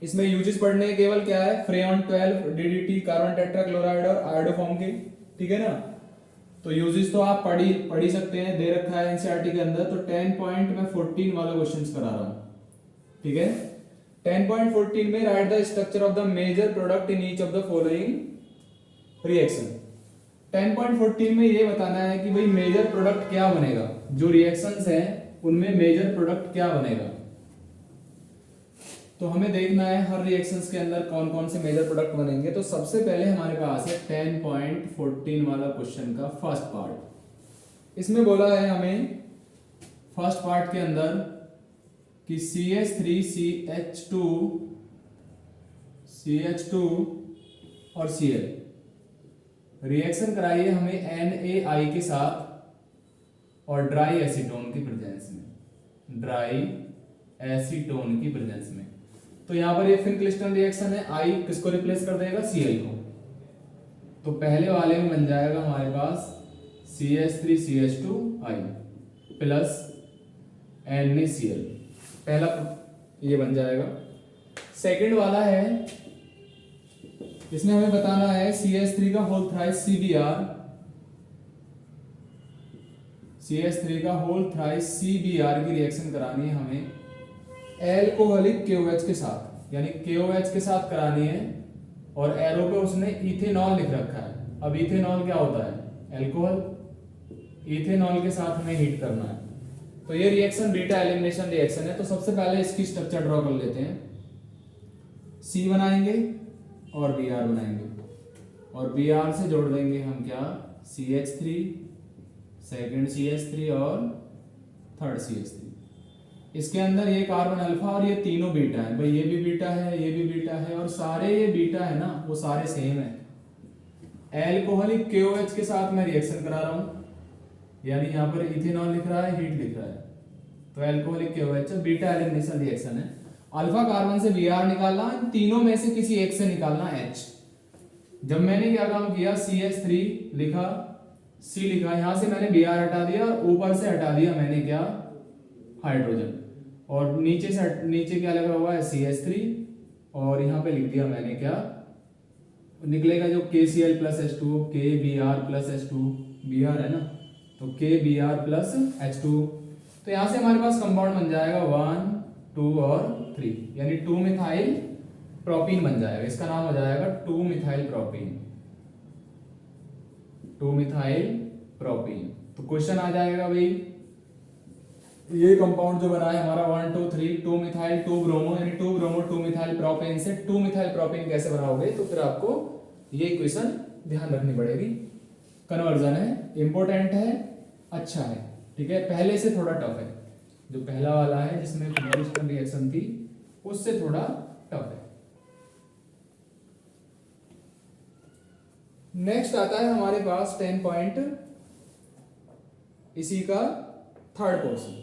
[SPEAKER 1] इसमें यूजेस पढ़ने केवल क्या है फ्रेऑन 12 DDT कार्बन टेट्राक्लोराइड और आयोडोफॉर्म के, ठीक है ना। तो यूजेस तो आप पढ़ ही सकते हैं, दे रखा है एनसीईआरटी के अंदर। तो 10.14 वाला क्वेश्चंस करा रहा हूं, ठीक है। 10.14 में write the structure of the major product in each of the following reaction. 10.14 में ये बताना है कि भाई मेजर प्रोडक्ट क्या बनेगा, जो रिएक्शंस हैं उनमें मेजर प्रोडक्ट क्या बनेगा। तो हमें देखना है हर रिएक्शंस के अंदर कौन कौन से मेजर प्रोडक्ट बनेंगे। तो सबसे पहले हमारे पास है 10.14 वाला क्वेश्चन का फर्स्ट पार्ट। इसमें बोला है हमें फर्स्ट पार्ट के अंदर कि CH3CH2 और Cl रिएक्शन कराइए हमें NaI के साथ और ड्राई एसीटोन की प्रेजेंस में, ड्राई एसीटोन की प्रेजेंस में। तो यहां पर ये फिन क्लिस्टन रिएक्शन है, I किसको रिप्लेस कर देगा Cl को। तो पहले वाले में बन जाएगा हमारे पास CH3CH2I प्लस NaCl, पहला ये बन जाएगा। सेकंड वाला है, इसमें हमें बताना है CH3 का होल थ्राइस CBr की रिएक्शन करानी है हमें एल्कोहलिक KOH के साथ, यानी KOH के साथ करानी है। और एरो पे उसने इथेनॉल लिख रखा है। अब इथेनॉल क्या होता है एल्कोहल, इथेनॉल के साथ हमें हीट करना है। तो ये रिएक्शन बीटा एलिमिनेशन रिएक्शन है। तो सबसे पहले इसकी स्ट्रक्चर ड्रॉ कर लेते हैं। C बनाएंगे और Br बनाएंगे और Br से जोड़ देंगे हम क्या CH3, सेकंड CH3 और थर्ड CH3। इसके अंदर ये कार्बन अल्फा और ये तीनों बीटा है। भाई ये भी बीटा है, ये भी बीटा है और सारे ये बीटा है ना, वो सारे सेम है। एल्कोहलिक KOH के साथ मैं रिएक्शन करा रहा हूं, यानी यहाँ पर इथेनॉल लिख रहा है, हीट लिख रहा है। तो alcoholic KOH beta elimination reaction है। अल्फा कार्बन से Br निकालना, इन तीनों में से किसी एक से निकालना H। जब मैंने क्या काम किया, CH3 लिखा, C लिखा, यहां से मैंने Br हटा दिया और ऊपर से हटा दिया मैंने क्या, हाइड्रोजन, और नीचे क्या लगा हुआ है, CH3, और यहाँ पे लिख दिया मैंने क्या, निकलेगा जो KCl plus H2, KBr plus H2, Br है ना, तो KBr प्लस H2। तो यहाँ से हमारे पास कंपाउंड बन जाएगा 1, 2 और 3, यानी 2 मिथाइल प्रोपीन बन जाएगा। इसका नाम हो जाएगा 2 मिथाइल प्रोपीन, 2 मिथाइल प्रोपीन। तो क्वेश्चन आ जाएगा भाई, ये कंपाउंड जो बना है हमारा 1, 2, 3, 2 मिथाइल 2 ब्रोमो, यानी 2 ब्रोमो 2 मिथाइल प्रोपेन से 2 मिथाइल प्रोपेन कैसे बनाओगे, तो फिर आपको ये इक्वेशन ध्यान रखनी पड़ेगी। कन्वर्जन है, इंपॉर्टेंट है, अच्छा है, ठीक है, पहले से थोड़ा टफ है। जो पहला वाला है जिसमें कम्पोजिशन रिएक्शन थी उससे थोड़ा टफ है। नेक्स्ट आता है हमारे पास 10 पॉइंट, इसी का थर्ड पोर्शन।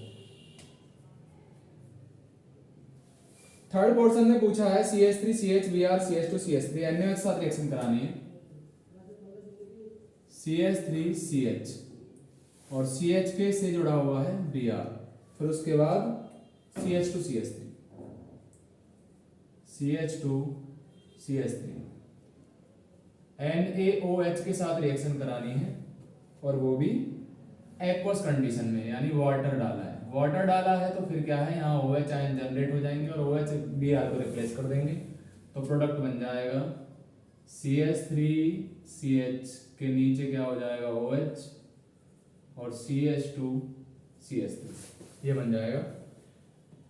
[SPEAKER 1] थर्ड पोर्शन में पूछा है CH3 CHBr CH2 CH3 NaOH के साथ रिएक्शन करानी है। CH3 CH और CH से जुड़ा हुआ है Br, फिर उसके बाद CH2 CH3 CH2 CH3 NaOH के साथ रिएक्शन करानी है, और वो भी एक्वस कंडीशन में, यानी वाटर डाला है। वाटर डाला है तो फिर क्या है, यहाँ OH आयन जनरेट हो जाएंगे और OH Br को रिप्लेस कर देंगे, तो प्रोडक्ट बन जाएगा CH3CH के नीचे क्या हो जाएगा, OH, और CH2CH3, ये बन जाएगा।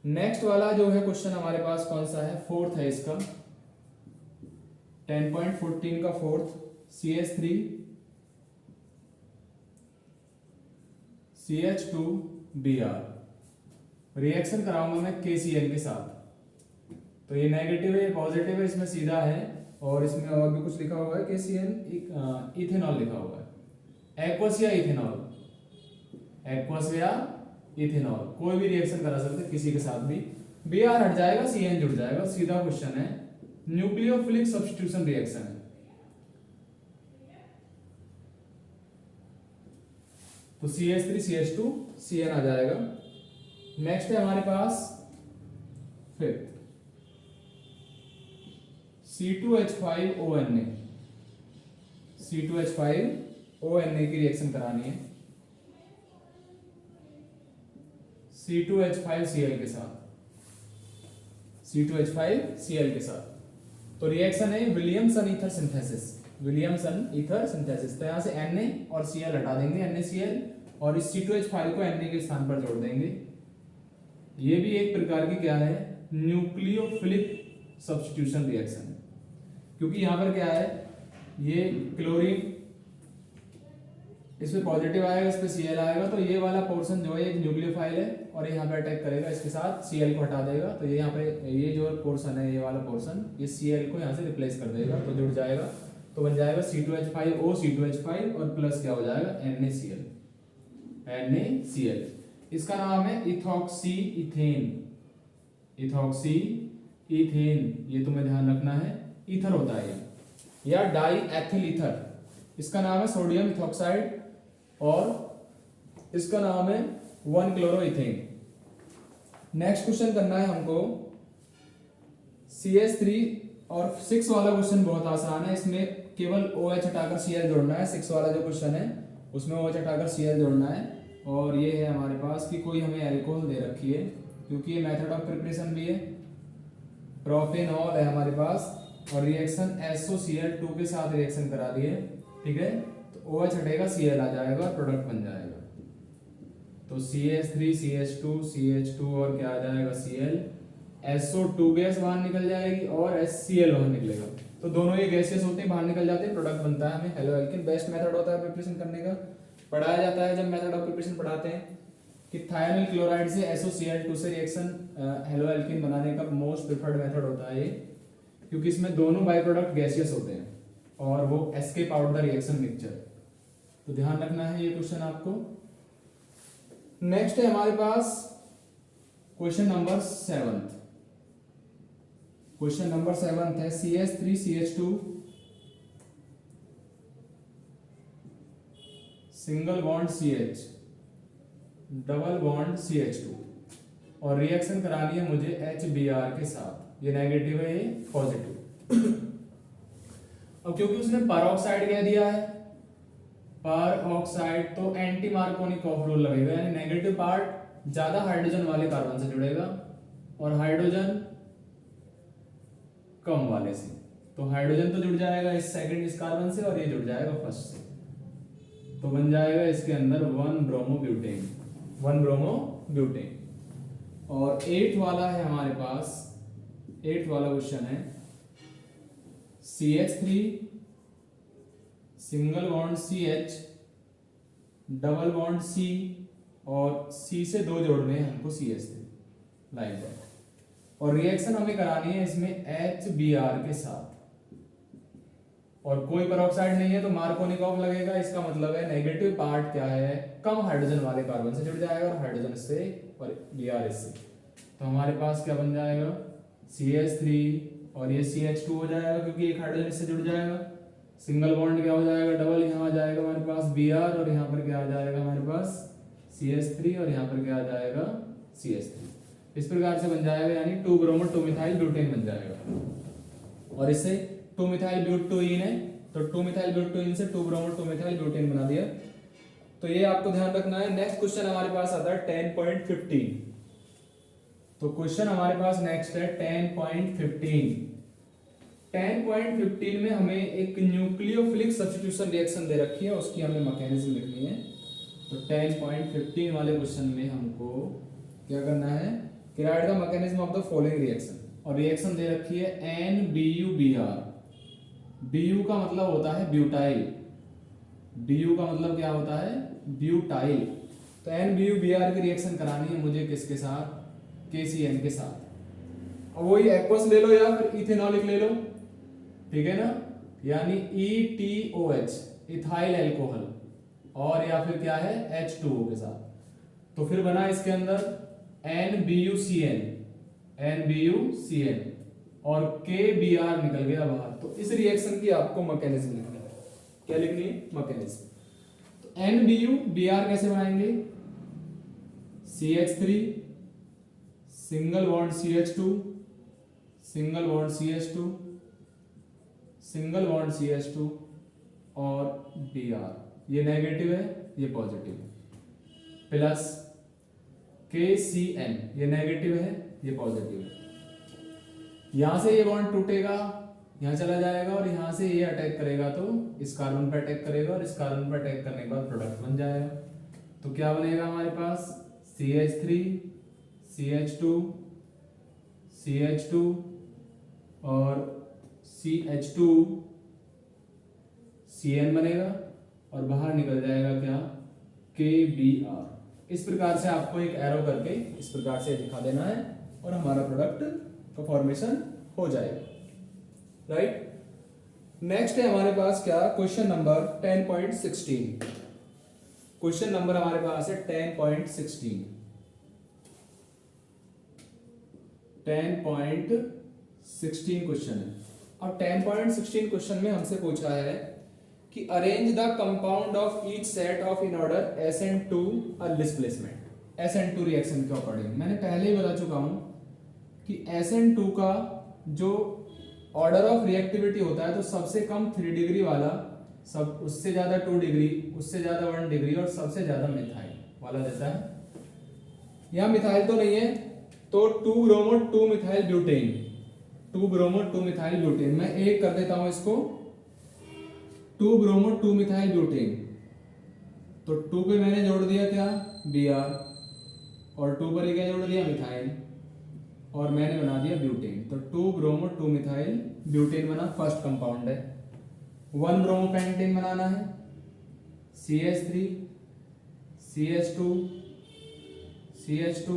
[SPEAKER 1] नेक्स्ट वाला जो है क्वेश्चन हमारे पास कौन सा है, फोर्थ है इसका, 10.14 का फोर्थ, CH3 CH2Br रिएक्शन कराऊंगा मैं KCl के साथ। तो ये नेगेटिव है, ये पॉजिटिव है, इसमें सीधा है, और इसमें और भी कुछ लिखा हुआ है, KCl इथेनॉल लिखा हुआ है। एक्वस या इथेनॉल, एक्वस या इथेनॉल, कोई भी रिएक्शन करा सकते किसी के साथ भी। Br हट जाएगा, Cn जुड़ जाएगा, सीधा क्वेश्चन है, न्यूक्लियोफिलिक सब्स्टिट्यूशन रिएक्शन है। तो CH3 CH2 Cn आ जाएगा। नेक्स्ट है हमारे पास फिफ्थ, C2H5ONa, C2H5ONa की रिएक्शन करानी है C2H5Cl के साथ, C2H5Cl के साथ। तो रिएक्शन है Williamson ether synthesis, Williamson ether synthesis. तो यहाँ से Na और Cl हटा देंगे, NaCl, और इस C2H5 को Na के स्थान पर जोड़ देंगे। ये भी एक प्रकार की क्या है, न्यूक्लियोफिलिक सब्स्टिट्यूशन रिएक्शन है, क्योंकि यहाँ पर क्या है, ये क्लोरीन इसमें पॉजिटिव आएगा, इस पे Cl आएगा, तो ये वाला पोर्शन जो है एक न्यूक्लियोफाइल है, और ये यहाँ पे अटैक करेगा, इसके साथ Cl को हटा देगा, तो ये यहाँ पे ये जो पोर्शन है, ये वाला पोर्शन, ये Cl को यहाँ से रिप्लेस कर देगा, तो जुड़ जाएगा, तो बन जाएगा C2H5O C2H5, और प्लस क्या हो जाएगा, NaCl। इसका नाम है इथॉक्सी इथेन, इथॉक्सी इथेन, ये तुम्हें ध्यान रखना है, ईथर होता है या डाई एथिल ईथर। इसका नाम है सोडियम इथॉक्साइड, और इसका नाम है 1-क्लोरोइथेन। नेक्स्ट क्वेश्चन करना है हमको CH3 और 6 वाला क्वेश्चन बहुत आसान है, इसमें केवल OH हटाकर Cl जोड़ना है। 6 वाला जो क्वेश्चन है उसमें OH हटाकर Cl जोड़ना है, और ये है हमारे पास कि कोई हमें एल्कोहल दे रखी है, क्योंकि ये मेथड ऑफ प्रिपरेशन भी है, प्रोपेनॉल है हमारे पास, और रिएक्शन SOCl2 के साथ रिएक्शन करा दी है, ठीक है। तो OH हटेगा, Cl आ जाएगा, प्रोडक्ट बन जाएगा। तो CH3 CH2 और क्या आ जाएगा, Cl, SO2 गैस बाहर निकल जाएगी और HCl बाहर निकलेगा। तो दोनों ये गैसेस होते हैं, बाहर निकल जाते हैं, प्रोडक्ट बनता है हमें हेलो एल्किन। बेस्ट मेथड होता है प्रिपरेशन करने का, पढ़ाया जाता है जब मेथड ऑफ प्रिपरेशन पढ़ाते हैं कि थायोनिल क्लोराइड से SOCl2 से रिएक्शन हेलो एल्किन बनाने का मोस्ट प्रिफर्ड मेथड होता है ये, क्योंकि इसमें दोनों बाय प्रोडक्ट गैसियस होते हैं और वो escape out the reaction mixture. तो ध्यान रखना है ये क्वेश्चन आपको। नेक्स्ट है हमारे पास क्वेश्चन नंबर 7, क्वेश्चन नंबर 7 है CH3CH2 single bond CH double bond CH2 और रिएक्शन करानी है मुझे HBr के साथ। ये नेगेटिव है, ये पॉजिटिव। अब क्योंकि उसने पर ऑक्साइड कह दिया है, पर ऑक्साइड, तो एंटी मार्कोनिकॉफ रूल लगेगा, यानी नेगेटिव पार्ट ज्यादा हाइड्रोजन वाले कार्बन से जुड़ेगा और हाइड्रोजन कम वाले से। तो हाइड्रोजन तो जुड़ जाएगा इस सेकंड इस कार्बन से और ये जुड़ जाएगा फर्स्ट से, तो बन जाएगा इसके अंदर 1 ब्रोमोब्यूटेन, 1 ब्रोमोब्यूटेन। और 8th वाला है हमारे पास, 8th वाला क्वेश्चन है CH3 single bond CH double bond C और C से 2 जोड़ने हैं हमको CH3 लाइक दैट। और रिएक्शन हमें करानी है इसमें HBr के साथ, और कोई पेरोक्साइड नहीं है तो मार्कोनिकॉफ लगेगा। इसका मतलब है नेगेटिव पार्ट क्या है, कम हाइड्रोजन वाले कार्बन से जुड़ जाएगा और हाइड्रोजन इससे और Br इससे। तो हमारे पास क्या बन जाएगा CH3 और ये CH2 हो जाएगा क्योंकि एक हाइड्रोजन इससे जुड़ जाएगा। सिंगल बॉन्ड क्या हो जाएगा, डबल, यहाँ आ जाएगा हमारे पास Br और यहाँ पर क्या आ जाएगा हमारे पास CH3 और यहाँ पर क्या आ जाएगा CH3। इस प्रकार से बन जाएगा, यानी 2 ब्रोमो 2 मिथाइल ब्यूटेन बन जाएगा। और इससे 2 मिथाइल ब्यूटोइन है, तो 2 मिथाइल ब्यूटोइन से 2 ब्रोमो 2 मिथाइल ब्यूटेन बना दिया। तो ये आपको ध्यान रखना है। नेक्स्ट क्वेश्चन हमारे पास आता है 10.15। तो क्वेश्चन हमारे पास नेक्स्ट है 10.15। 10.15 में हमें एक न्यूक्लियोफिलिक सब्स्टिट्यूशन रिएक्शन दे रखी है, उसकी हमें मैकेनिज्म लिखनी है। तो 10.15 वाले क्वेश्चन में हमको क्या करना है, right the mechanism of the following reaction. और रिएक्शन दे रखी है NBuBr। Bu का मतलब होता है ब्यूटाइल, Bu का मतलब क्या होता है ब्यूटाइल। तो NBuBr की रिएक्शन करानी है मुझे किसके साथ, KCN के साथ। अब वही एक्वस ले लो या फिर इथेनॉलिक ले लो, ठीक है ना, यानी ETOH इथाइल अल्कोहल, और या फिर क्या है H2O के साथ। तो फिर बना इसके अंदर NBuCN और KBr निकल गया बाहर। तो इस रिएक्शन की आपको मैकेनिज्म लिखनी है। क्या लिखनी है, मैकेनिज्म। तो NBuBr कैसे बनाएंगे, CH3 single bond CH2 single bond CH2 single bond CH2 और Br, ये नेगेटिव है ये पॉजिटिव है, प्लस KCN, ये नेगेटिव है ये पॉजिटिव है। यहां से ये बॉन्ड टूटेगा, यहां चला जाएगा और यहां से ये अटैक करेगा तो इस कार्बन पर अटैक करेगा और इस कार्बन पर अटैक करने के बाद प्रोडक्ट बन जाएगा। तो क्या बनेगा हमारे पास CH3 CH2 CH2 और CH2 CN बनेगा और बाहर निकल जाएगा क्या KBr। इस प्रकार से आपको एक एरो करके इस प्रकार से दिखा देना है और हमारा प्रोडक्ट का फॉर्मेशन हो जाएगा, राइट। नेक्स्ट है हमारे पास क्या, क्वेश्चन नंबर 10.16। क्वेश्चन नंबर हमारे पास है 10.16। 10.16 क्वेश्चन है। अब 10.16 क्वेश्चन में हमसे पूछा है कि arrange the compound of each set of in order SN2 और डिस्प्लेसमेंट। SN2 रिएक्शन के अकॉर्डिंग मैंने पहले ही बता चुका हूं कि SN2 का जो ऑर्डर ऑफ रिएक्टिविटी होता है तो सबसे कम 3 डिग्री वाला, सब उससे ज्यादा 2 डिग्री, उससे ज्यादा 1 डिग्री और सबसे ज्यादा मिथाइल वाला देता है। यहां मिथाइल तो नहीं है, तो 2 bromo 2 methyl butane, 2 bromo 2 methyl butane, मैं एक कर देता हूं इसको 2 ब्रोमो 2 मिथाइल ब्यूटेन। तो 2 पे मैंने जोड़ दिया क्या Br और 2 पर क्या जोड़ दिया मिथाइल और मैंने बना दिया ब्यूटेन। तो 2 ब्रोमो 2 मिथाइल ब्यूटेन बना, फर्स्ट कंपाउंड है। 1 ब्रोमो पेंटेन बनाना है, CH3 CH2 CH2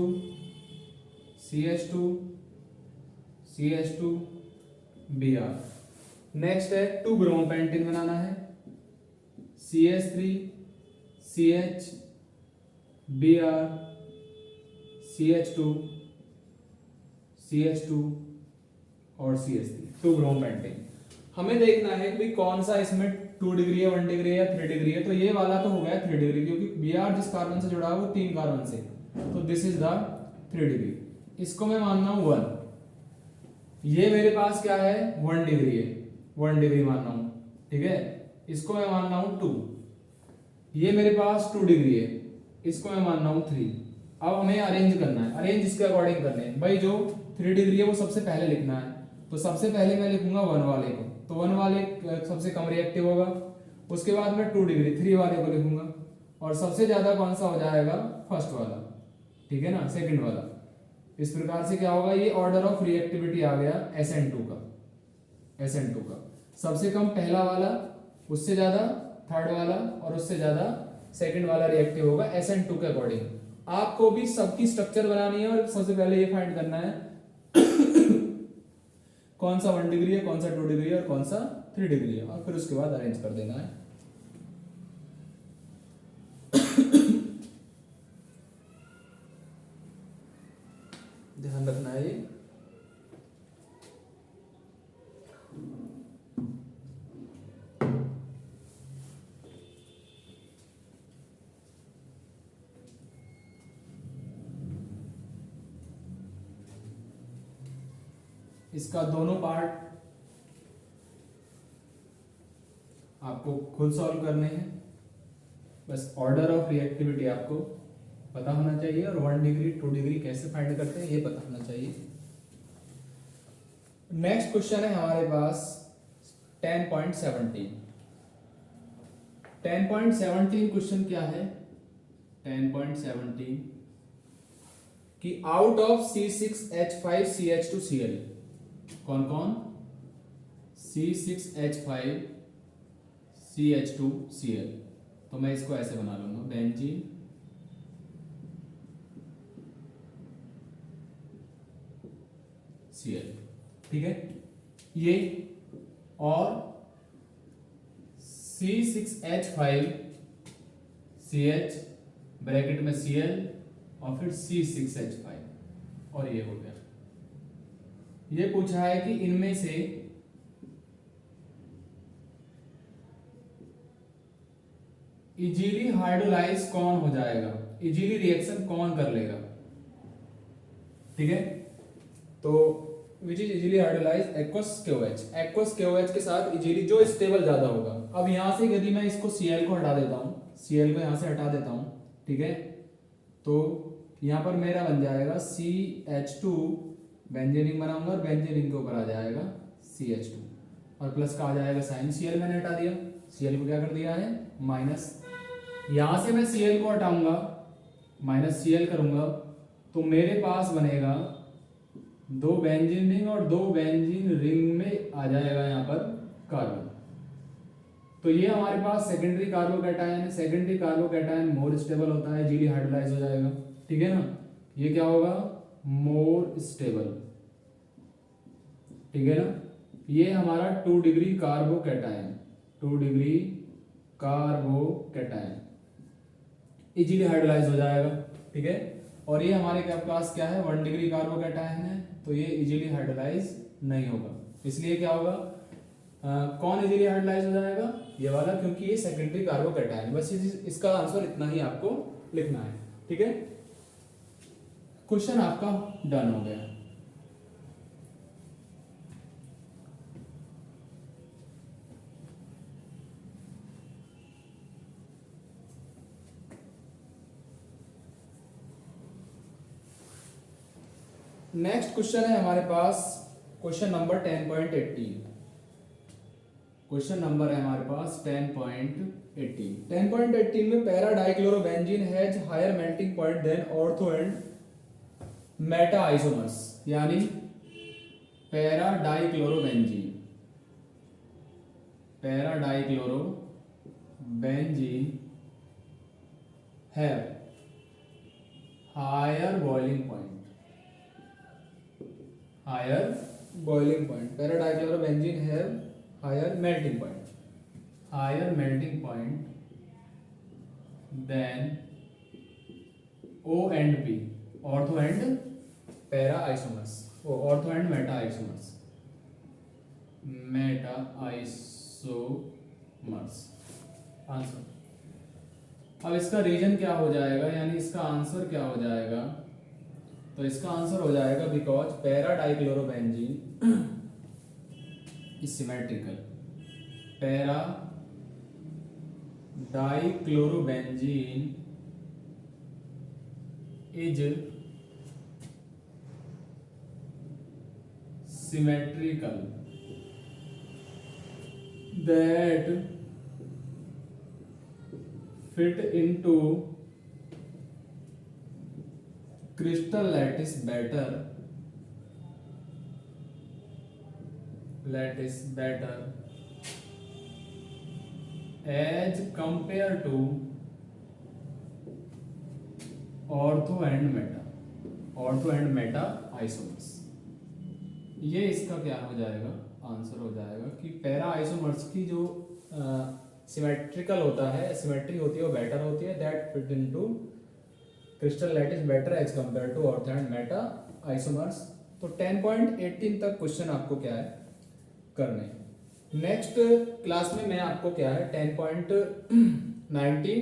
[SPEAKER 1] CH2 CH2 Br। Next है 2 ब्रोमो पेंटेन बनाना है, CH3 CH Br CH2 CH2 और CH3 टू ब्रोम पेंटेन। हमें देखना है कि कौन सा इसमें 2 डिग्री है, 1 डिग्री है या 3 डिग्री है। तो ये वाला तो हो गया 3 डिग्री, क्योंकि Br जिस कार्बन से जुड़ा है वो 3 कार्बन से, तो दिस इज द 3 डिग्री। इसको मैं मान रहा हूं 1। ये मेरे पास क्या है 1 डिग्री है, 1 डिग्री मान रहा हूं, ठीक है। इसको मैं मान रहा हूं 2। ये मेरे पास 2 डिग्री है, इसको मैं मान रहा हूं 3। अब हमें अरेंज करना है, अरेंज इसके अकॉर्डिंग करने हैं भाई। जो 3 डिग्री है वो सबसे पहले लिखना है, तो सबसे पहले मैं लिखूंगा 1 वाले को, तो 1 वाले सबसे कम रिएक्टिव होगा। उसके बाद मैं 2 डिग्री 3 वाले को लिखूंगा, और सबसे ज्यादा कौन सा हो जाएगा फर्स्ट वाला, ठीक है ना, सेकंड वाला। इस प्रकार से क्या होगा, ये ऑर्डर ऑफ रिएक्टिविटी आ गया SN2 का, SN2 का सबसे कम पहला वाला, उससे ज्यादा थर्ड वाला, और उससे ज्यादा सेकंड वाला रिएक्टिव होगा SN2 के अकॉर्डिंग। आपको भी सबकी स्ट्रक्चर बनानी है, और सबसे पहले ये फाइंड करना है कौन सा 1 डिग्री है, कौन सा 2 डिग्री है, और कौन सा 3 डिग्री है, और फिर उसके बाद अरेंज कर देना है। ध्यान रखना है ये। इसका दोनों पार्ट आपको खुद सॉल्व करने हैं, बस ऑर्डर ऑफ रिएक्टिविटी आपको पता होना चाहिए, और 1 डिग्री 2 डिग्री कैसे फाइंड करते हैं ये पता होना चाहिए। नेक्स्ट क्वेश्चन है हमारे पास 10.17। 10.17 क्वेश्चन क्या है, 10.17 कि आउट ऑफ C6H5CH2Cl कौन कौन, C6H5CH2Cl, तो मैं इसको ऐसे बना लूंगा बेंजीन Cl, ठीक है ये, और C6H5CH ब्रैकेट में Cl और फिर C6H5, और ये हो गया। ये पूछा है कि इनमें से इजीली हाइड्रोलाइज कौन हो जाएगा, इजीली रिएक्शन कौन कर लेगा, ठीक है। तो which is easily hydrolyse aqueous KOH, aqueous KOH के साथ इजीली जो स्टेबल ज्यादा होगा। अब यहां से यदि मैं इसको Cl को हटा देता हूं, Cl को यहां से हटा देता हूं, ठीक है, तो यहां पर मेरा बन जाएगा CH2, बेंजीन रिंग बनाऊंगा और बेंजीन रिंग के ऊपर आ जाएगा CH2, और प्लस का आ जाएगा साइन। Cl मैंने हटा दिया, Cl को क्या कर दिया है माइनस। यहां से मैं Cl को हटाऊंगा, माइनस Cl करूंगा, तो मेरे पास बनेगा 2 बेंजीन रिंग, और 2 बेंजीन रिंग में आ जाएगा यहाँ पर कार्बन। तो ये हमारे पास सेकेंडरी कार्बोकैटायन है। सेकेंडरी कार्बोकैटायन मोर स्टेबल होता है, इजीली हाइड्रोलाइज हो जाएगा, ठीक है ना। ये क्या होगा मोर स्टेबल, ठीक है ना। ये हमारा 2 degree carbocation, 2 degree carbocation easily hydrolyse हो जाएगा, ठीक है। और ये हमारे क्या पास क्या है 1 डिग्री कार्बोकैटायन है, तो ये इजीली हाइड्रोलाइज नहीं होगा। इसलिए क्या होगा कौन इजीली हाइड्रोलाइज हो जाएगा, ये वाला, क्योंकि ये सेकेंडरी कार्बोकैटायन। बस इसका आंसर इतना ही आपको लिखना है, ठीक है। क्वेश्चन आपका डन हो गया। नेक्स्ट क्वेश्चन है हमारे पास क्वेश्चन नंबर 10.18। क्वेश्चन नंबर है हमारे पास 10.18। 10.18 में para dichlorobenzene has higher melting point than ortho and meta isomers, यानी para dichlorobenzene, para dichlorobenzene have higher boiling point, higher boiling point. Para-dichlorobenzenes have higher melting point, higher melting point than O and P, ortho and para isomers, ortho and meta isomers. Meta isomers. Answer. अब इसका reason क्या हो जाएगा, यानी इसका answer क्या हो जाएगा, तो इसका आंसर हो जाएगा because para dichlorobenzene is symmetrical. Para dichlorobenzene is symmetrical, that fit into crystal lattice better as compared to ortho and meta isomers। ये इसका क्या हो जाएगा, आंसर हो जाएगा कि पैरा आइसोमर्स की जो सिमेट्रिकल होता है, सिमेट्री होती है, वो बेटर होती है, that fit into crystal lattice better as compare to ortho and meta isomers. तो 10.18 तक क्वेश्चन आपको क्या है करने। नेक्स्ट क्लास में मैं आपको क्या है 10.19,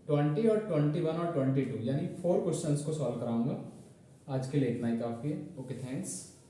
[SPEAKER 1] 20 और 21 और 22 यानी 4 क्वेश्चंस को सॉल्व कराऊंगा। आज के लिए इतना ही काफी है। Okay, thanks.